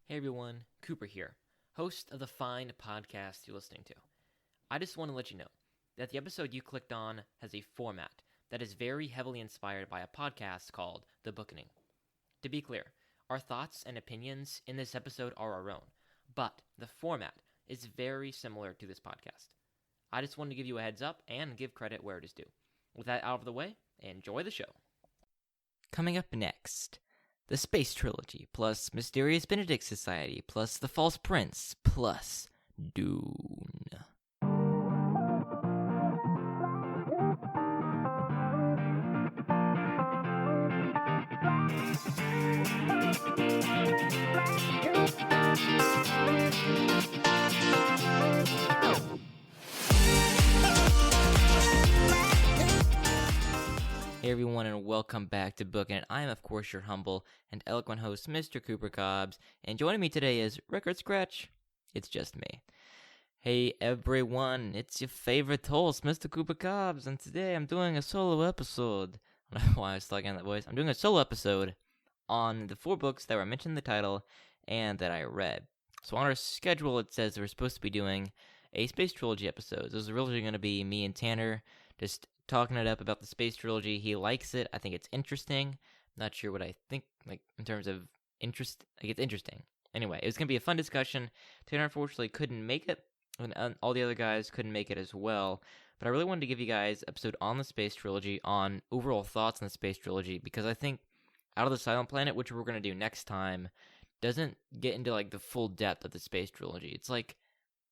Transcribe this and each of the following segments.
Hey everyone, Cooper here, host of the fine podcast you're listening to. I just want to let you know that the episode you clicked on has a format that is very heavily inspired by a podcast called The Bookening. To be clear, our thoughts and opinions in this episode are our own, but the format is very similar to this podcast. I just wanted to give you a heads up and give credit where it is due. With that out of the way, enjoy the show. Coming up next, the Space Trilogy, plus Mysterious Benedict Society, plus The False Prince, plus Dune. Hey everyone, and welcome back to Bookin'. I am, of course, your humble and eloquent host, Mr. Cooper Cobbs, and joining me today is Record Scratch. It's just me. Hey everyone, it's your favorite host, Mr. Cooper Cobbs, and today I'm doing a solo episode. I don't know why I was talking that voice. I'm doing a solo episode on the 4 books that were mentioned in the title and that I read. So on our schedule, it says we're supposed to be doing a Space Trilogy episode. This is originally going to be me and Tanner just talking it up about the Space Trilogy. He likes it. I think it's interesting. Not sure what I think, in terms of interest. It's interesting. Anyway, it was going to be a fun discussion. Tanner unfortunately couldn't make it, and all the other guys couldn't make it as well. But I really wanted to give you guys an episode on the Space Trilogy, on overall thoughts on the Space Trilogy, because I think Out of the Silent Planet, which we're going to do next time, doesn't get into the full depth of the Space Trilogy. It's like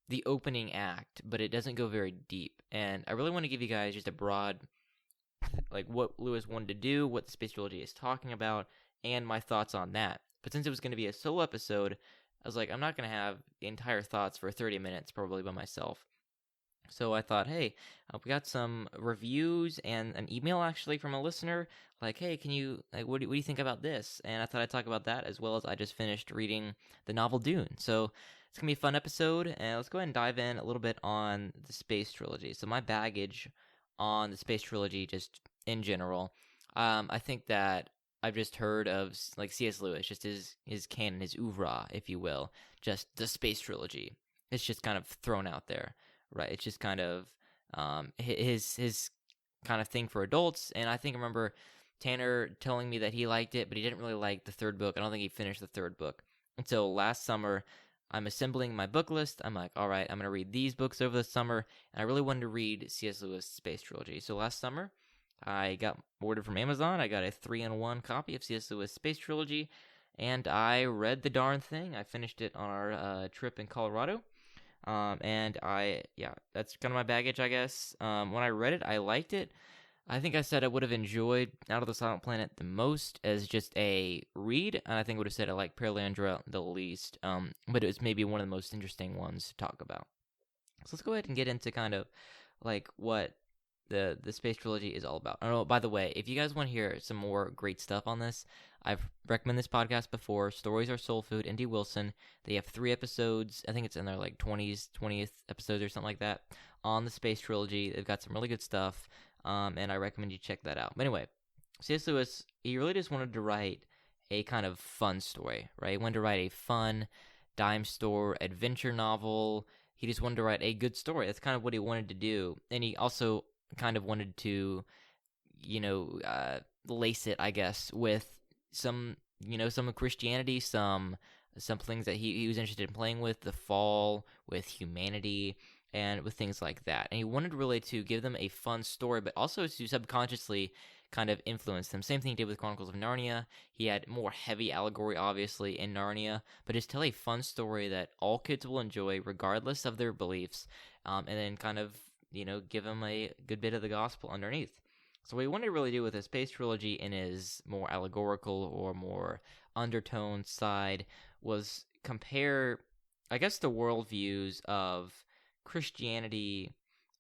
the opening act, but it doesn't go very deep. And I really want to give you guys just a broad, what Lewis wanted to do, what the Space Trilogy is talking about, and my thoughts on that. But since it was going to be a solo episode, I was like, I'm not going to have the entire thoughts for 30 minutes, probably by myself. So I thought, hey, we got some reviews and an email actually from a listener, hey, can you, what do you think about this? And I thought I'd talk about that, as well as I just finished reading the novel Dune. So it's going to be a fun episode, and let's go ahead and dive in a little bit on the Space Trilogy. So my baggage on the Space Trilogy, just in general, I think that I've just heard of, C.S. Lewis, just his canon, his oeuvre, if you will, just the Space Trilogy. It's just kind of thrown out there, right? It's just kind of his kind of thing for adults, and I remember Tanner telling me that he liked it, but he didn't really like the 3rd book. I don't think he finished the 3rd book. Until last summer, I'm assembling my book list. I'm like, all right, I'm going to read these books over the summer, and I really wanted to read C.S. Lewis' Space Trilogy. So last summer, I got ordered from Amazon. I got a 3-in-1 copy of C.S. Lewis' Space Trilogy, and I read the darn thing. I finished it on our trip in Colorado, and that's kind of my baggage, I guess. When I read it, I liked it. I think I said I would have enjoyed Out of the Silent Planet the most as just a read, and I think I would have said I like Perelandra the least, but it was maybe one of the most interesting ones to talk about. So let's go ahead and get into kind of what the Space Trilogy is all about. Oh, by the way, if you guys want to hear some more great stuff on this, I've recommended this podcast before. Stories Are Soul Food, Indy Wilson. They have 3 episodes. I think it's in their 20th episodes or something like that on the Space Trilogy. They've got some really good stuff. And I recommend you check that out. But anyway, C.S. Lewis, he really just wanted to write a kind of fun story, right? He wanted to write a fun dime store adventure novel. He just wanted to write a good story. That's kind of what he wanted to do. And he also kind of wanted to, lace it, I guess, with some of Christianity, some things that he was interested in playing with, the fall, with humanity, and with things like that. And he wanted really to give them a fun story, but also to subconsciously kind of influence them. Same thing he did with Chronicles of Narnia. He had more heavy allegory, obviously, in Narnia, but just tell a fun story that all kids will enjoy, regardless of their beliefs, and then kind of, give them a good bit of the gospel underneath. So what he wanted to really do with the Space Trilogy in his more allegorical or more undertone side was compare, I guess, the worldviews of Christianity,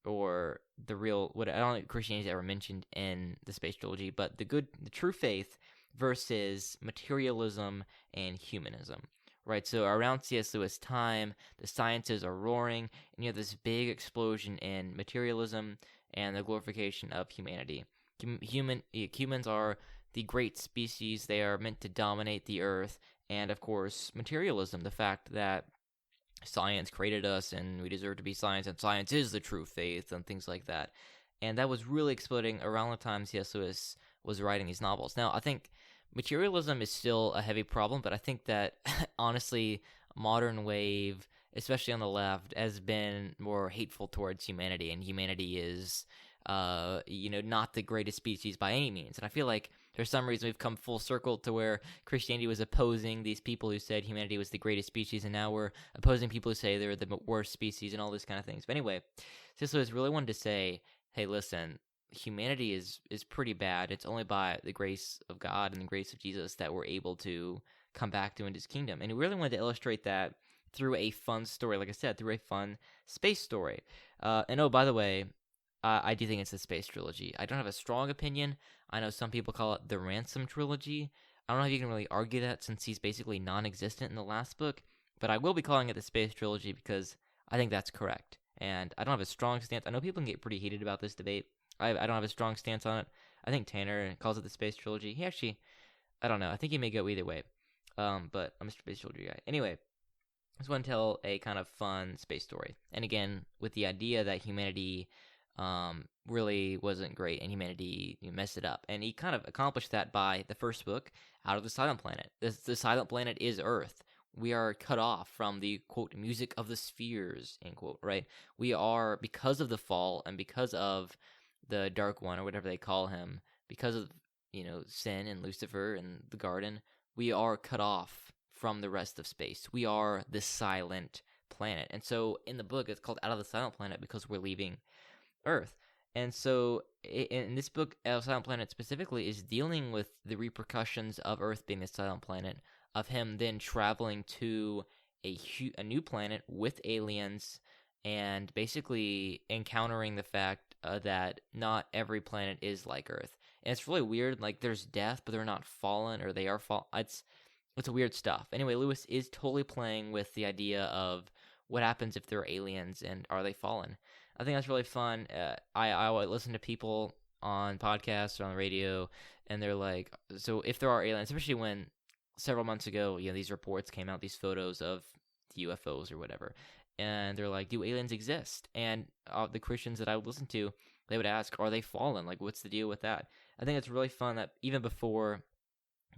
or the real, what I don't think Christianity is ever mentioned in the Space Trilogy, but the true faith versus materialism and humanism, right? So around C.S. Lewis' time, the sciences are roaring, and you have this big explosion in materialism and the glorification of humanity. Humans are the great species. They are meant to dominate the earth, and of course materialism, the fact that science created us and we deserve to be science and science is the true faith and things like that. And that was really exploding around the time C.S. Lewis was writing these novels. Now, I think materialism is still a heavy problem, but I think that honestly, modern wave, especially on the left, has been more hateful towards humanity, and humanity is, not the greatest species by any means. And I feel like for some reason we've come full circle to where Christianity was opposing these people who said humanity was the greatest species, and now we're opposing people who say they're the worst species and all these kind of things. But anyway, C.S. Lewis really wanted to say, hey, listen, humanity is pretty bad. It's only by the grace of God and the grace of Jesus that we're able to come back to his kingdom. And he really wanted to illustrate that through a fun story, like I said, through a fun space story. And oh, by the way, I do think it's the space trilogy. I don't have a strong opinion. I know some people call it the Ransom trilogy. I don't know if you can really argue that since he's basically non-existent in the last book, but I will be calling it the space trilogy because I think that's correct. And I don't have a strong stance. I know people can get pretty heated about this debate. I don't have a strong stance on it. I think Tanner calls it the space trilogy. He actually, I don't know. I think he may go either way. But I'm a space trilogy guy. Anyway, I just want to tell a kind of fun space story. And again, with the idea that humanity really wasn't great and humanity messed it up. And he kind of accomplished that by the first book, Out of the Silent Planet. The Silent Planet is Earth. We are cut off from the, quote, music of the spheres, end quote, right? We are, because of the fall and because of the Dark One, or whatever they call him, because of, sin and Lucifer and the garden, we are cut off from the rest of space. We are the silent planet. And so in the book, it's called Out of the Silent Planet because we're leaving Earth. And so in this book, Out of the Silent Planet specifically is dealing with the repercussions of Earth being the silent planet, of him then traveling to a new planet with aliens and basically encountering the fact that not every planet is like Earth. And it's really weird. Like, there's death, but they're not fallen, or they are fallen. It's weird stuff. Anyway, Lewis is totally playing with the idea of what happens if they're aliens and are they fallen. I think that's really fun. I listen to people on podcasts or on the radio, and they're like, so if there are aliens, especially when several months ago, these reports came out, these photos of the UFOs or whatever, and they're like, do aliens exist? And the Christians that I would listen to, they would ask, are they fallen? Like, what's the deal with that? I think it's really fun that even before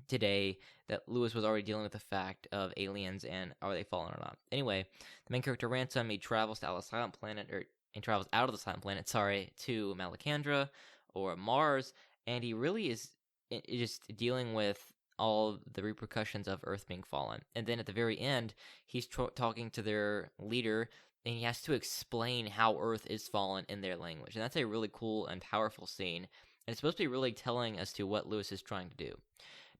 today, that Lewis was already dealing with the fact of aliens and are they fallen or not. Anyway, the main character Ransom, he travels out of the silent planet, to Malacandra or Mars, and he really is just dealing with all the repercussions of Earth being fallen. And then at the very end, he's talking to their leader, and he has to explain how Earth is fallen in their language. And that's a really cool and powerful scene. And it's supposed to be really telling as to what Lewis is trying to do.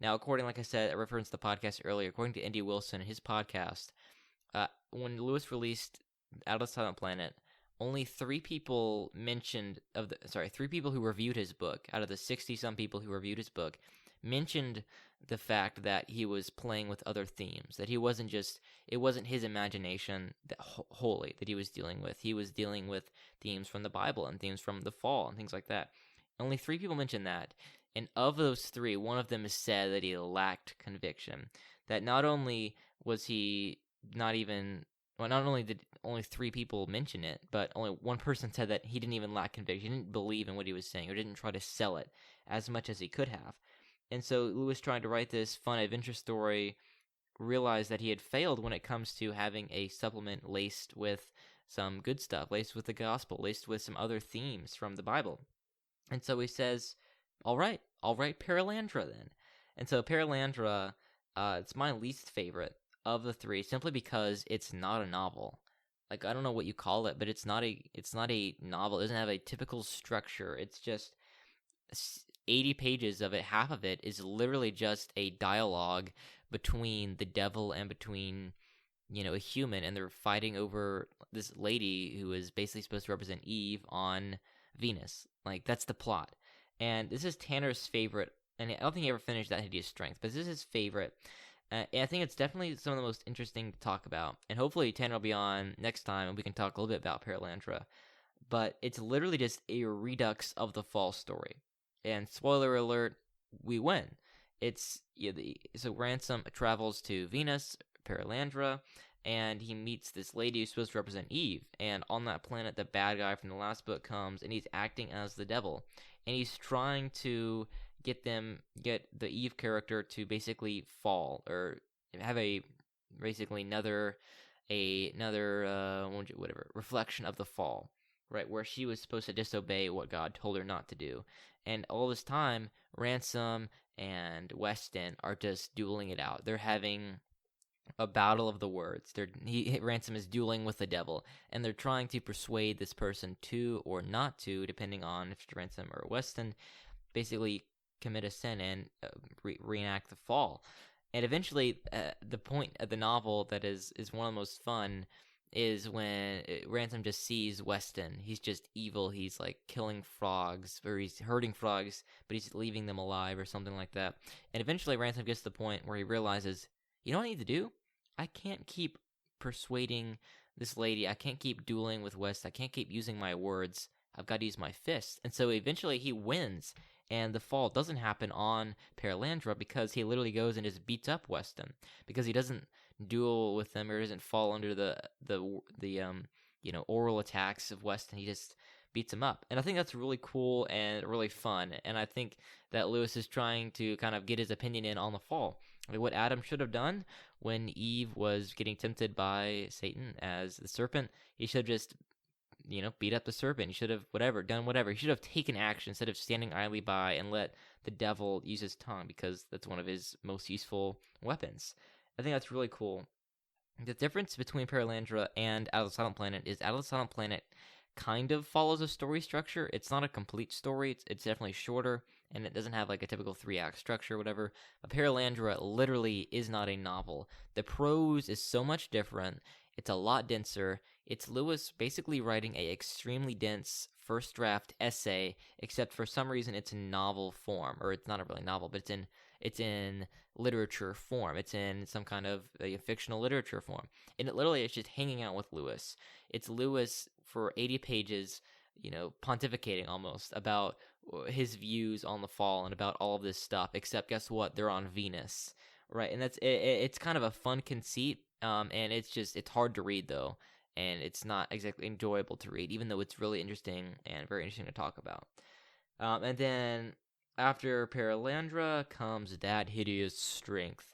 Now, according, like I said, I referenced the podcast earlier, according to Andy Wilson, his podcast, when Lewis released Out of the Silent Planet, only 3 people who reviewed his book, out of the 60-some people who reviewed his book, mentioned the fact that he was playing with other themes, that it wasn't his imagination wholly that he was dealing with. He was dealing with themes from the Bible and themes from the fall and things like that. Only 3 people mentioned that. And of those 3, one of them has said that he lacked conviction. That not only did only 3 people mention it, but only one person said that he didn't even lack conviction. He didn't believe in what he was saying, or didn't try to sell it as much as he could have. And so Lewis, trying to write this fun adventure story, realized that he had failed when it comes to having a supplement laced with some good stuff, laced with the gospel, laced with some other themes from the Bible. And so he says, I'll write Paralandra then. And so Paralandra, it's my least favorite of the 3, simply because it's not a novel. Like, I don't know what you call it, but it's not a novel. It doesn't have a typical structure. It's just 80 pages of it. Half of it is literally just a dialogue between the devil and between, a human, and they're fighting over this lady who is basically supposed to represent Eve on Venus. Like, that's the plot. And this is Tanner's favorite, and I don't think he ever finished That Hideous Strength, but this is his favorite. And I think it's definitely some of the most interesting to talk about. And hopefully Tanner will be on next time, and we can talk a little bit about Paralandra. But it's literally just a redux of the fall story. And spoiler alert, we win. so Ransom travels to Venus, Paralandra, and he meets this lady who's supposed to represent Eve. And on that planet, the bad guy from the last book comes, and he's acting as the devil, and he's trying to get the Eve character to basically fall or have another whatever reflection of the fall, right, where she was supposed to disobey what God told her not to do. And all this time, Ransom and Weston are just dueling it out. They're having a battle of the words. Ransom is dueling with the devil, and they're trying to persuade this person to or not to, depending on if it's Ransom or Weston, basically commit a sin and reenact the fall. And eventually, the point of the novel that is one of the most fun is when Ransom just sees Weston. He's just evil. He's like killing frogs, or he's hurting frogs, but he's leaving them alive or something like that. And eventually, Ransom gets to the point where he realizes, you know what I need to do? I can't keep persuading this lady. I can't keep dueling with West. I can't keep using my words. I've got to use my fists. And so eventually he wins. And the fall doesn't happen on Paralandra because he literally goes and just beats up Weston, because he doesn't duel with them or doesn't fall under the oral attacks of Weston. He just beats him up. And I think that's really cool and really fun. And I think that Lewis is trying to kind of get his opinion in on the fall. I mean, what Adam should have done when Eve was getting tempted by Satan as the serpent, he should have just beat up the serpent. He should have done whatever. He should have taken action instead of standing idly by and let the devil use his tongue, because that's one of his most useful weapons. I think that's really cool. The difference between Paralandra and Out of the Silent Planet is Out of the Silent Planet kind of follows a story structure. It's not a complete story. It's definitely shorter, and it doesn't have like a typical 3-act structure or whatever. But Paralandra literally is not a novel. The prose is so much different. It's a lot denser. It's Lewis basically writing a extremely dense first draft essay, except for some reason it's in novel form, or it's not a really novel, but it's in literature form. It's in some kind of a fictional literature form, and it literally is just hanging out with Lewis. It's Lewis for 80 pages, pontificating almost about his views on the fall and about all of this stuff. Except guess what? They're on Venus, right? And it's kind of a fun conceit. And it's hard to read though, and it's not exactly enjoyable to read, even though it's really interesting and very interesting to talk about. And then after Paralandra comes That Hideous Strength.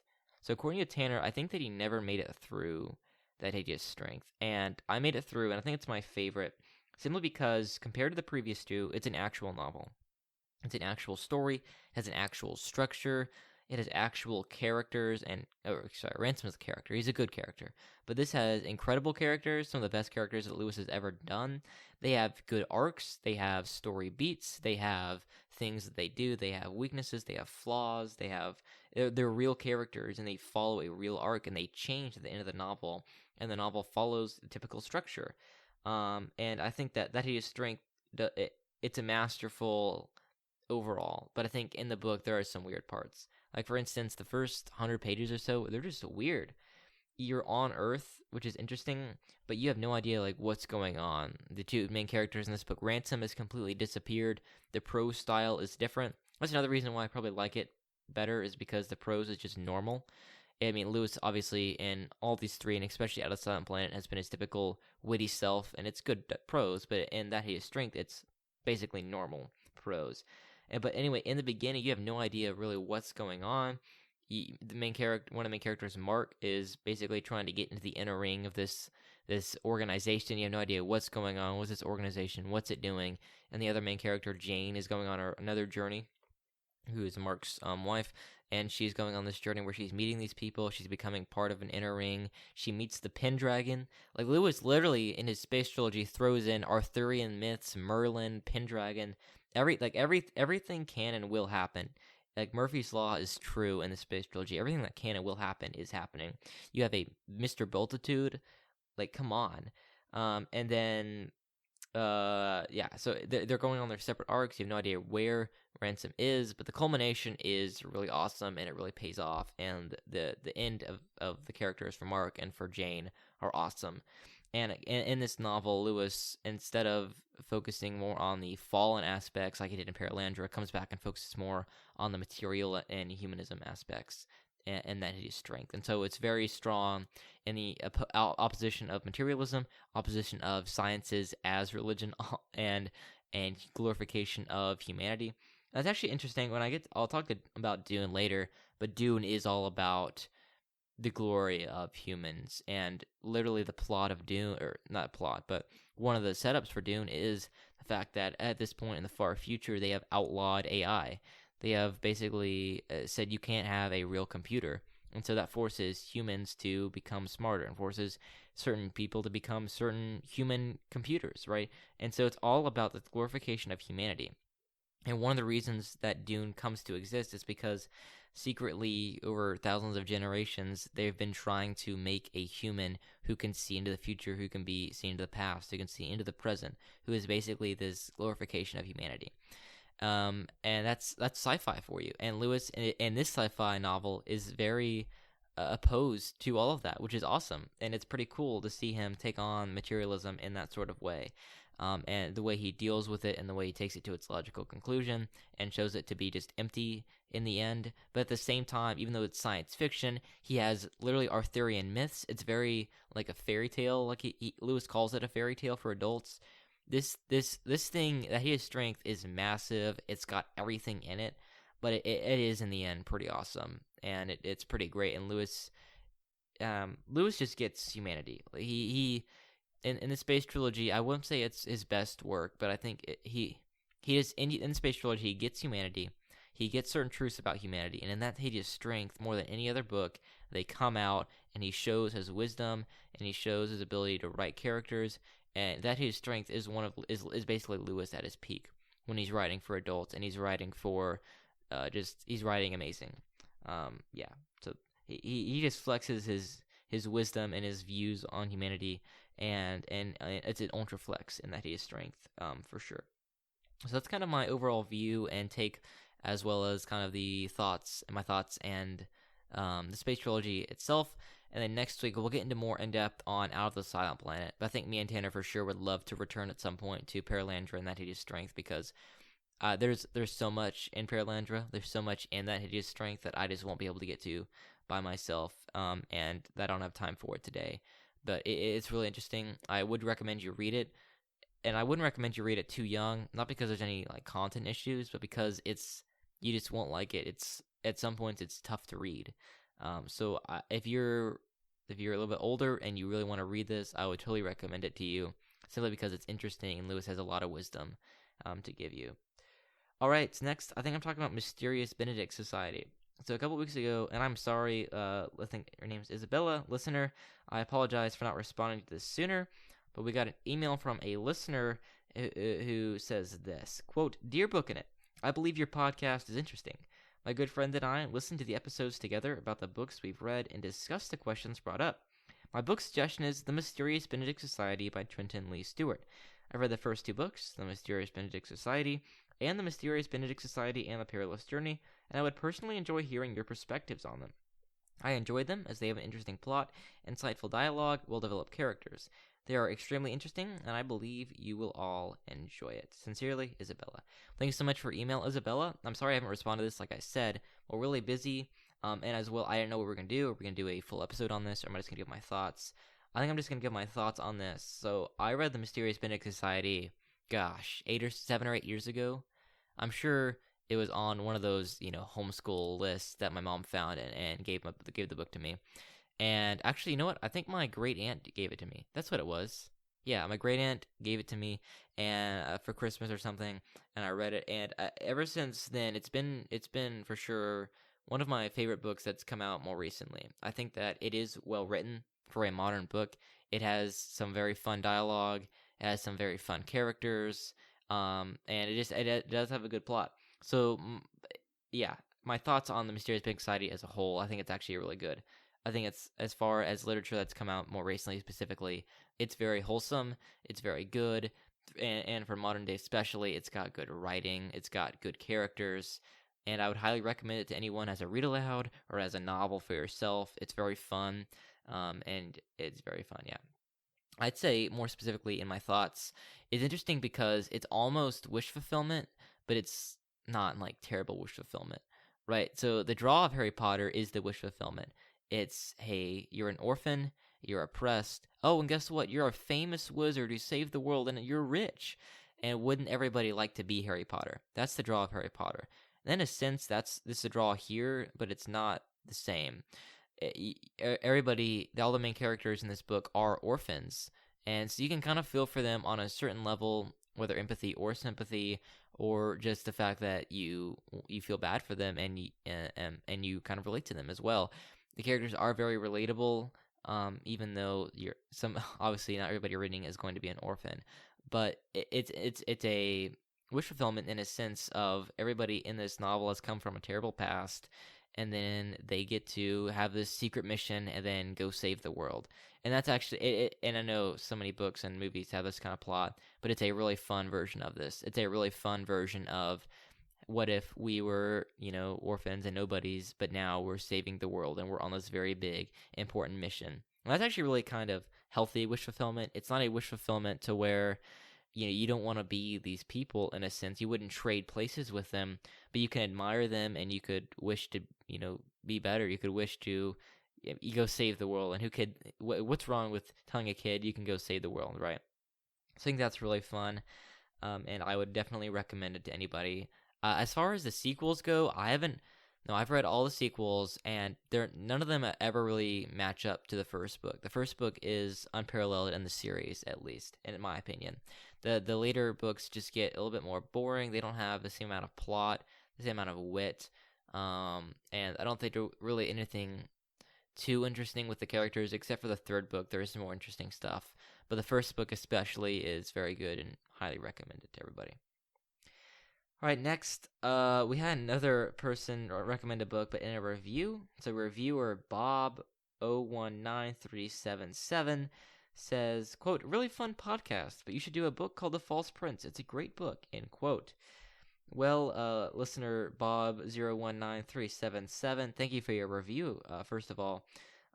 So according to Tanner, I think that he never made it through That Hideous Strength, and I made it through, and I think it's my favorite, simply because compared to the previous two, it's an actual novel. It's an actual story, has an actual structure. It has actual characters, Ransom is a character. He's a good character. But this has incredible characters, some of the best characters that Lewis has ever done. They have good arcs. They have story beats. They have things that they do. They have weaknesses. They have flaws. They're real characters, and they follow a real arc, and they change at the end of the novel, and the novel follows the typical structure. And I think that Hideous Strength, it's a masterful overall, but I think in the book there are some weird parts. Like, for instance, the first 100 pages or so, they're just weird. You're on Earth, which is interesting, but you have no idea, like, what's going on. The two main characters in this book, Ransom has completely disappeared. The prose style is different. That's another reason why I probably like it better, is because the prose is just normal. I mean, Lewis, obviously, in all these three, and especially Out of the Silent Planet, has been his typical witty self, and it's good prose, but in That Hideous Strength, it's basically normal prose. But anyway, in the beginning, you have no idea really what's going on. One of the main characters, Mark, is basically trying to get into the inner ring of this organization. You have no idea what's going on. What's this organization? What's it doing? And the other main character, Jane, is going on another journey, who is Mark's wife, and she's going on this journey where she's meeting these people. She's becoming part of an inner ring. She meets the Pendragon. Like, Lewis literally, in his space trilogy, throws in Arthurian myths, Merlin, Pendragon. Everything can and will happen. Like, Murphy's Law is true in the space trilogy. Everything that can and will happen is happening. You have a Mr. Bultitude. Like, come on. And then, so they're going on their separate arcs. You have no idea where Ransom is, but the culmination is really awesome, and it really pays off. And the end of the characters for Mark and for Jane are awesome. And in this novel, Lewis, instead of focusing more on the fallen aspects like he did in Perelandra, comes back and focuses more on the material and humanism aspects and that his strength. And so it's very strong in the opposition of materialism, opposition of sciences as religion, and glorification of humanity. That's actually interesting. I'll talk about Dune later, but Dune is all about the glory of humans, and literally the plot of Dune, or not plot, but one of the setups for Dune is the fact that at this point in the far future, they have outlawed AI. They have basically said you can't have a real computer, and so that forces humans to become smarter and forces certain people to become certain human computers, right? And so it's all about the glorification of humanity. And one of the reasons that Dune comes to exist is because secretly, over thousands of generations, they've been trying to make a human who can see into the future, who can be seen into the past, who can see into the present, who is basically this glorification of humanity. And that's sci-fi for you. And Lewis, in this sci-fi novel, is very opposed to all of that, which is awesome. And it's pretty cool to see him take on materialism in that sort of way. And the way he deals with it and the way he takes it to its logical conclusion and shows it to be just empty in the end. But at the same time, even though it's science fiction, he has literally Arthurian myths. It's very like a fairy tale, like Lewis calls it a fairy tale for adults. This thing that he has strength is massive. It's got everything in it, but it is in the end pretty awesome, and it's pretty great. And Lewis just gets humanity. He in the Space Trilogy, I wouldn't say it's his best work, but I think he is in the Space Trilogy. He gets humanity. He gets certain truths about humanity, and in that he has strength more than any other book. They come out, and he shows his wisdom, and he shows his ability to write characters, and that his strength is is basically Lewis at his peak when he's writing for adults, and he's writing for he's writing amazing. Yeah, so he just flexes his wisdom and his views on humanity, and it's an ultra flex in that he has strength, for sure. So that's kind of my overall view and take, as well as kind of my thoughts and the Space Trilogy itself. And then next week we'll get into more in depth on Out of the Silent Planet. But I think me and Tanner for sure would love to return at some point to Perelandra and that hideous strength, because there's so much in Perelandra, there's so much in that hideous strength that I just won't be able to get to by myself, and I don't have time for it today. But it's really interesting. I would recommend you read it, and I wouldn't recommend you read it too young, not because there's any like content issues, but because you just won't like it. It's at some points it's tough to read. So if you're a little bit older and you really want to read this, I would totally recommend it to you, simply because it's interesting and Lewis has a lot of wisdom to give you. All right, so next I think I'm talking about Mysterious Benedict Society. So a couple weeks ago, and I'm sorry, I think her name's Isabella, listener. I apologize for not responding to this sooner, but we got an email from a listener who says this, quote, "Dear Book in It, I believe your podcast is interesting. My good friend and I listened to the episodes together about the books we've read and discussed the questions brought up. My book suggestion is The Mysterious Benedict Society by Trenton Lee Stewart. I've read the first two books, The Mysterious Benedict Society and The Mysterious Benedict Society and The Perilous Journey, and I would personally enjoy hearing your perspectives on them. I enjoyed them as they have an interesting plot, insightful dialogue, well-developed characters. They are extremely interesting, and I believe you will all enjoy it. Sincerely, Isabella." Thank you so much for email, Isabella. I'm sorry I haven't responded to this, like I said. We're really busy, and as well, I didn't know what we were going to do. Are we going to do a full episode on this, or am I just going to give my thoughts? I think I'm just going to give my thoughts on this. So, I read The Mysterious Benedict Society, 7 or 8 years ago. I'm sure it was on one of those, homeschool lists that my mom found and gave the book to me. And actually, you know what? I think my great aunt gave it to me. That's what it was. Yeah, my great aunt gave it to me, and for Christmas or something, and I read it. And ever since then, it's been for sure one of my favorite books that's come out more recently. I think that it is well written for a modern book. It has some very fun dialogue. It has some very fun characters, and it does have a good plot. So, yeah, my thoughts on The Mysterious Benedict Society as a whole, I think it's actually really good. I think it's, as far as literature that's come out more recently specifically, it's very wholesome, it's very good, and for modern day especially, it's got good writing, it's got good characters, and I would highly recommend it to anyone as a read aloud or as a novel for yourself. It's very fun, and it's very fun, yeah. I'd say more specifically in my thoughts, is interesting because it's almost wish fulfillment, but it's not like terrible wish fulfillment, right? So the draw of Harry Potter is the wish fulfillment. It's, hey, you're an orphan, you're oppressed. Oh, and guess what? You're a famous wizard who saved the world and you're rich. And wouldn't everybody like to be Harry Potter? That's the draw of Harry Potter. And in a sense, this is a draw here, but it's not the same. Everybody, all the main characters in this book are orphans, and so you can kind of feel for them on a certain level, whether empathy or sympathy, or just the fact that you feel bad for them, and you kind of relate to them as well. The characters are very relatable, even though you're some obviously not everybody reading is going to be an orphan, but it's a wish fulfillment in a sense of everybody in this novel has come from a terrible past, and then they get to have this secret mission and then go save the world. And that's actually and I know so many books and movies have this kind of plot, but it's a really fun version of this. It's a really fun version of what if we were, orphans and nobodies, but now we're saving the world and we're on this very big important mission. And that's actually really kind of healthy wish fulfillment. It's not a wish fulfillment to where you don't want to be these people in a sense. You wouldn't trade places with them, but you can admire them and you could wish to, be better. You could wish to you go save the world. And what's wrong with telling a kid you can go save the world, right? I think that's really fun, and I would definitely recommend it to anybody. As far as the sequels go, I've read all the sequels, and none of them ever really match up to the first book. The first book is unparalleled in the series, at least, in my opinion. The later books just get a little bit more boring. They don't have the same amount of plot, the same amount of wit, and I don't think there's really anything too interesting with the characters, except for the third book. There is some more interesting stuff, but the first book especially is very good and highly recommended to everybody. All right, next, we had another person recommend a book, but in a review. So reviewer Bob019377 says, quote, really fun podcast, but you should do a book called The False Prince. It's a great book, end quote. Well, listener Bob019377, thank you for your review, first of all.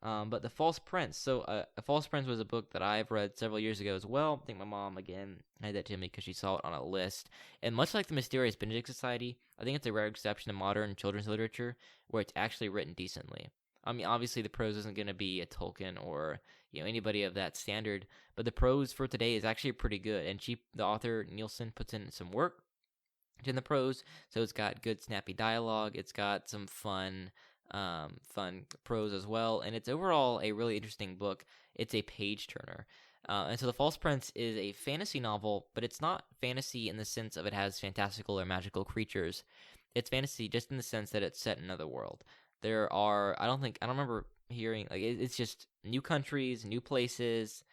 But The False Prince. So, A False Prince was a book that I've read several years ago as well. I think my mom, again, had that to me because she saw it on a list. And much like The Mysterious Benedict Society, I think it's a rare exception to modern children's literature where it's actually written decently. I mean, obviously, the prose isn't going to be a Tolkien or anybody of that standard, but the prose for today is actually pretty good. And the author, Nielsen, puts in some work in the prose, so it's got good snappy dialogue, it's got some fun prose as well, and it's overall a really interesting book. It's a page turner, and so The False Prince is a fantasy novel, but it's not fantasy in the sense of it has fantastical or magical creatures. It's fantasy just in the sense that it's set in another world. There are I don't remember hearing it's just new countries, new places.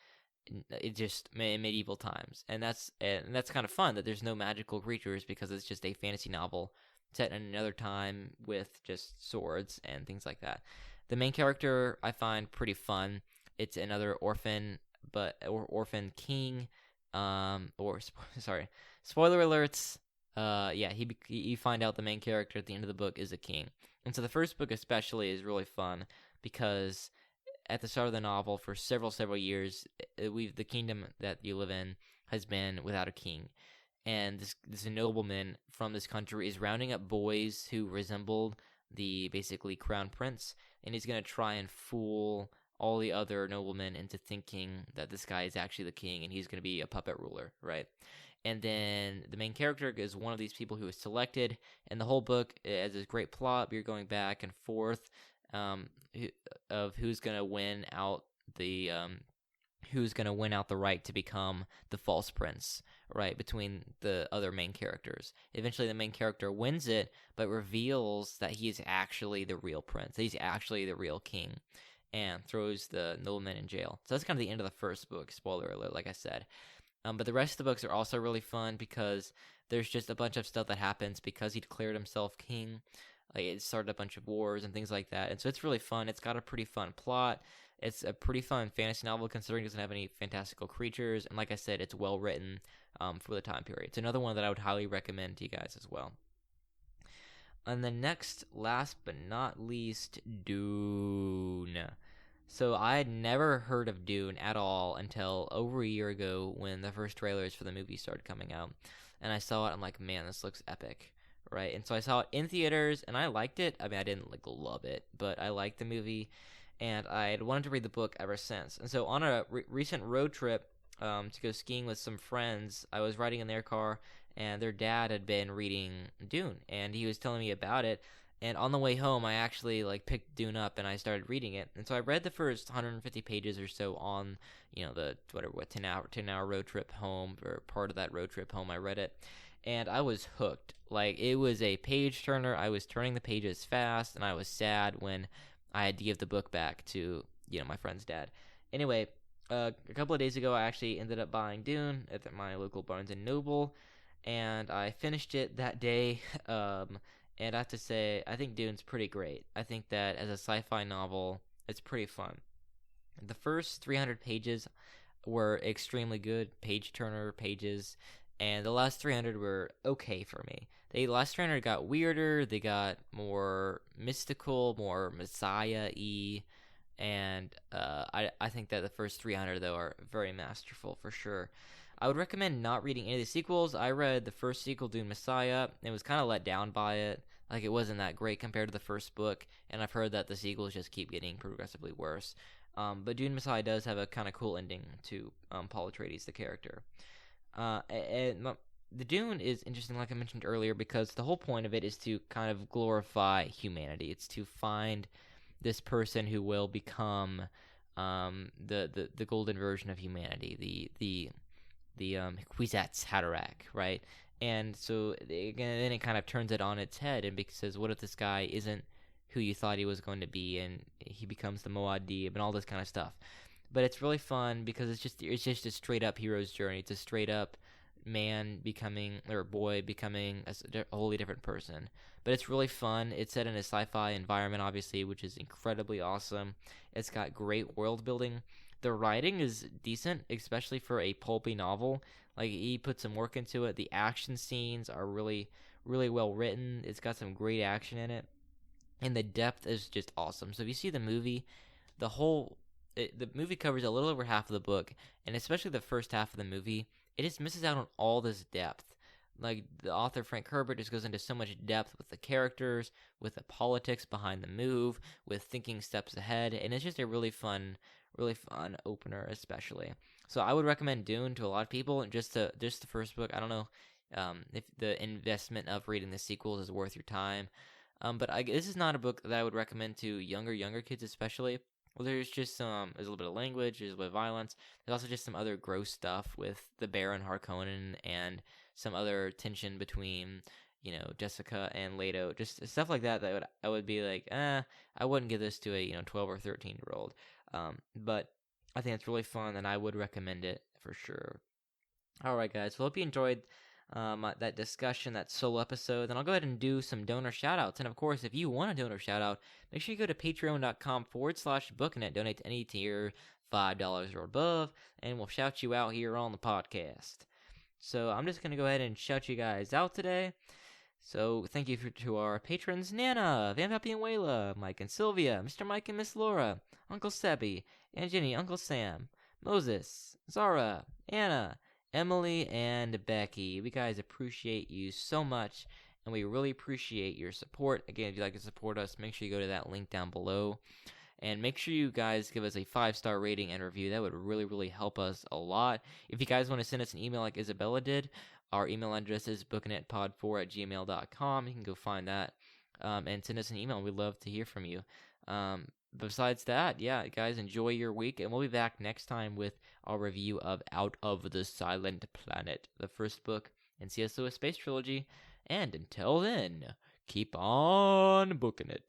It just medieval times, and that's kind of fun that there's no magical creatures because it's just a fantasy novel set in another time with just swords and things like that. The main character I find pretty fun. It's another orphan, or orphan king. Sorry, spoiler alerts. You find out the main character at the end of the book is a king, and so the first book especially is really fun because at the start of the novel, for several years, the kingdom that you live in has been without a king, and this nobleman from this country is rounding up boys who resembled the basically crown prince, and he's going to try and fool all the other noblemen into thinking that this guy is actually the king, and he's going to be a puppet ruler, right? And then the main character is one of these people who is selected, and the whole book has this great plot. You're going back and forth of who's gonna win out the right to become the false prince, right, between the other main characters. Eventually the main character wins it, but reveals that he is actually the real prince, that he's actually the real king, and throws the nobleman in jail. So that's kind of the end of the first book, spoiler alert, like I said. But the rest of the books are also really fun because there's just a bunch of stuff that happens because he declared himself king. Like, it started a bunch of wars and things like that. And so it's really fun. It's got a pretty fun plot. It's a pretty fun fantasy novel considering it doesn't have any fantastical creatures. And like I said, it's well written for the time period. It's another one that I would highly recommend to you guys as well. And the next, last but not least, Dune. So I had never heard of Dune at all until over a year ago when the first trailers for the movie started coming out. And I saw it, I'm like, man, this looks epic, right? And so I saw it in theaters, and I liked it. I mean, I didn't like love it, but I liked the movie, and I had wanted to read the book ever since. And so on a recent road trip to go skiing with some friends, I was riding in their car, and their dad had been reading Dune, and he was telling me about it. And on the way home, I actually picked Dune up and I started reading it. And so I read the first 150 pages or so on, the 10-hour road trip home, or part of that road trip home. I read it, and I was hooked. Like, it was a page turner. I was turning the pages fast, and I was sad when I had to give the book back to my friend's dad. Anyway, a couple of days ago, I actually ended up buying Dune at my local Barnes and Noble, and I finished it that day. And I have to say, I think Dune's pretty great. I think that as a sci-fi novel, it's pretty fun. The first 300 pages were extremely good, page-turner pages, and the last 300 were okay for me. The last 300 got weirder, they got more mystical, more Messiah-y, and I think that the first 300, though, are very masterful for sure. I would recommend not reading any of the sequels. I read the first sequel, Dune Messiah, and was kind of let down by it. Like, it wasn't that great compared to the first book, and I've heard that the sequels just keep getting progressively worse. But Dune Messiah does have a kind of cool ending to Paul Atreides, the character. The Dune is interesting, like I mentioned earlier, because the whole point of it is to kind of glorify humanity. It's to find this person who will become the golden version of humanity, the Kwisatz Haderach, right? And so again, then it kind of turns it on its head and says, what if this guy isn't who you thought he was going to be, and he becomes the Muad'Dib and all this kind of stuff. But it's really fun because it's just a straight up hero's journey. It's a straight up man becoming, or boy becoming a wholly different person. But it's really fun. It's set in a sci-fi environment, obviously, which is incredibly awesome. It's got great world building. The writing is decent, especially for a pulpy novel. Like, he put some work into it. The action scenes are really, really well written. It's got some great action in it. And the depth is just awesome. So if you see the movie, the movie covers a little over half of the book, and especially the first half of the movie, it just misses out on all this depth. Like, the author, Frank Herbert, just goes into so much depth with the characters, with the politics behind the move, with thinking steps ahead, and it's just a really fun opener, especially. So I would recommend Dune to a lot of people, and just the first book. I don't know if the investment of reading the sequels is worth your time, but this is not a book that I would recommend to younger kids, especially. Well, there's just there's a little bit of language, there's a little bit of violence. There's also just some other gross stuff with the Baron Harkonnen and some other tension between, Jessica and Leto. Just stuff like that I would be like, I wouldn't give this to a 12 or 13-year-old. But I think it's really fun, and I would recommend it for sure. All right, guys. Well, hope you enjoyed that discussion, that solo episode. Then I'll go ahead and do some donor shout-outs. And, of course, if you want a donor shout-out, make sure you go to patreon.com/booknet. Donate to any tier, $5 or above, and we'll shout you out here on the podcast. So I'm just going to go ahead and shout you guys out today. So thank you to our patrons: Nana, Van Pappy and Wayla, Mike and Sylvia, Mr. Mike and Miss Laura, Uncle Sebby, Aunt Jenny, Uncle Sam, Moses, Zara, Anna, Emily, and Becky. We guys appreciate you so much, and we really appreciate your support. Again, if you'd like to support us, make sure you go to that link down below. And make sure you guys give us a 5-star rating and review. That would really, really help us a lot. If you guys want to send us an email like Isabella did, our email address is booknetpod4@gmail.com. You can go find that and send us an email. We'd love to hear from you. Besides that, yeah, guys, enjoy your week. And we'll be back next time with our review of Out of the Silent Planet, the first book in C.S. Lewis' Space Trilogy. And until then, keep on booking it.